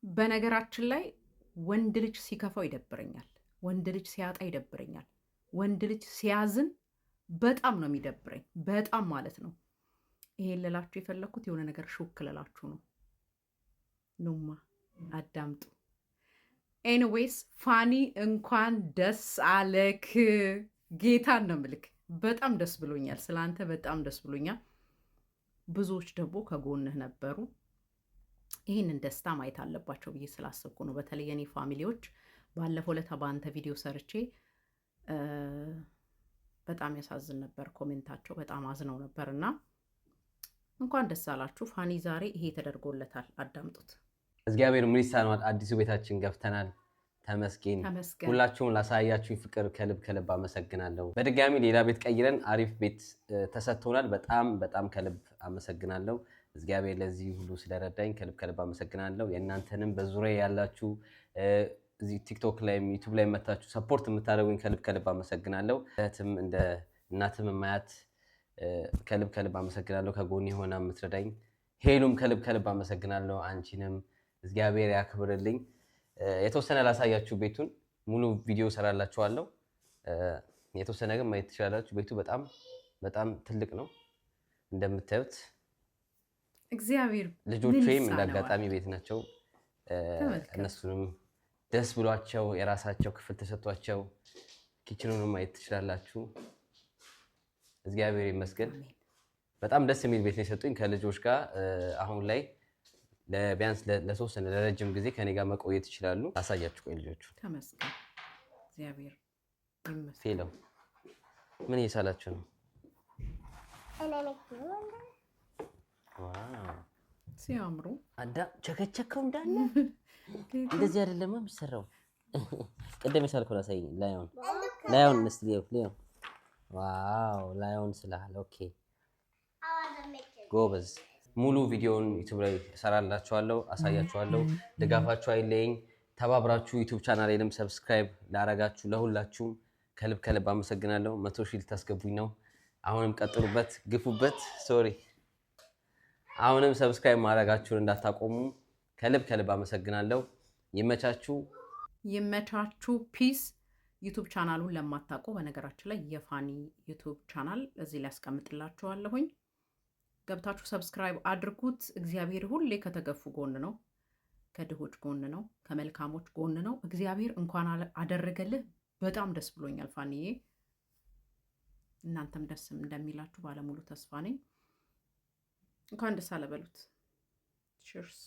በነገራችን ላይ ወንድ ልጅ ሲከፋው ይደብረኛል፣ ወንድ ልጅ ሲያጣ ይደብረኛል፣ ወንድ ልጅ ሲያዝን በጣም ነው የሚደብረኝ፣ በጣም ማለት ነው። ይሄን ልላችሁ የፈለኩት የሆነ ነገር ሹክ ልላችሁ ነው። ኑማ አዳምጡ። ኤኒዌይስ ፋኒ እንኳን ደስ አለክ። ጌታን ነው ምልክ። በጣም ደስ ብሎኛል፣ ስላንተ በጣም ደስ ብሎኛል። ብዙዎች ደግሞ ከጎንህ ነበሩ። ይህንን ደስታ ማየት አለባቸው ብዬ ስላሰብኩ ነው። በተለይ የኔ ፋሚሊዎች ባለፈው ለታ በአንተ ቪዲዮ ሰርቼ በጣም ያሳዝን ነበር ኮሜንታቸው፣ በጣም አዝነው ነበር እና እንኳን ደስ አላችሁ። ፋኒ ዛሬ ይሄ ተደርጎለታል። አዳምጡት። እግዚአብሔር ምን ይሳነዋል? አዲሱ ቤታችን ገብተናል። ተመስገን። ሁላችሁም ላሳያችሁ ፍቅር ከልብ ከልብ አመሰግናለሁ። በድጋሚ ሌላ ቤት ቀይረን አሪፍ ቤት ተሰጥቶናል። በጣም ከልብ አመሰግናለሁ። እግዚአብሔር ለዚህ ሁሉ ስለረዳኝ ከልብ ከልብ አመሰግናለሁ። የእናንተንም በዙሪያ ያላችሁ እዚህ ቲክቶክ ላይ ዩቲዩብ ላይ መታችሁ ሰፖርት የምታደርጉኝ ከልብ ከልብ አመሰግናለሁ። እህትም እንደ እናትም ማያት ከልብ ከልብ አመሰግናለሁ። ከጎን የሆነ የምትረዳኝ ሄሉም ከልብ ከልብ አመሰግናለሁ። አንቺንም እግዚአብሔር ያክብርልኝ። የተወሰነ ላሳያችሁ ቤቱን ሙሉ ቪዲዮ ሰራላችኋለሁ። የተወሰነ ግን ማየት ትችላላችሁ። ቤቱ በጣም ትልቅ ነው እንደምታዩት። እግዚአብሔር ልጆቼም እንዳጋጣሚ ቤት ናቸው። እነሱንም ደስ ብሏቸው የራሳቸው ክፍል ተሰጥቷቸው ኪችኑንም ማየት ትችላላችሁ። እግዚአብሔር ይመስገን። በጣም ደስ የሚል ቤት ነው የሰጡኝ ከልጆች ጋር። አሁን ላይ ቢያንስ ለተወሰነ ለረጅም ጊዜ ከኔ ጋር መቆየት ይችላሉ። አሳያችሁ ቆይ ልጆቹ። ተመስገን እግዚአብሔር ይመስገን። ፌለው ምን እየሳላችሁ ነው? ዋው ሲያምሩ አዳ ቸከቸከው እንዳለ እንደዚህ አይደለም የሚሰራው። ቀደም የሳልከው ላሳየኝ። ላዮን እስቲ ሊዮ ዋው ላዮን ስላለ ኦኬ ጎበዝ። ሙሉ ቪዲዮውን ዩቲዩብ ላይ እሰራላችኋለሁ፣ አሳያችኋለሁ። ድጋፋችሁ አይለየኝ። ተባብራችሁ ዩቲዩብ ቻናሌንም ሰብስክራይብ ላረጋችሁ ለሁላችሁም ከልብ ከልብ አመሰግናለሁ። 100 ሺህ ልታስገቡኝ ነው። አሁንም ቀጥሉበት፣ ግፉበት። ሶሪ አሁንም ሰብስክራይብ ማድረጋችሁን እንዳታቆሙ ከልብ ከልብ አመሰግናለሁ። ይመቻችሁ። ፒስ። ዩቲዩብ ቻናሉን ለማታውቁ በነገራችን ላይ የፋኒ ዩቲዩብ ቻናል እዚህ ላይ አስቀምጥላችኋለሁኝ። ገብታችሁ ሰብስክራይብ አድርጉት። እግዚአብሔር ሁሌ ከተገፉ ጎን ነው፣ ከድሆች ጎን ነው፣ ከመልካሞች ጎን ነው። እግዚአብሔር እንኳን አደረገልህ። በጣም ደስ ብሎኛል ፋኒዬ። እናንተም ደስ እንደሚላችሁ ባለሙሉ ተስፋ ነኝ። እንኳን ደስ አለ በሉት። ቺርስ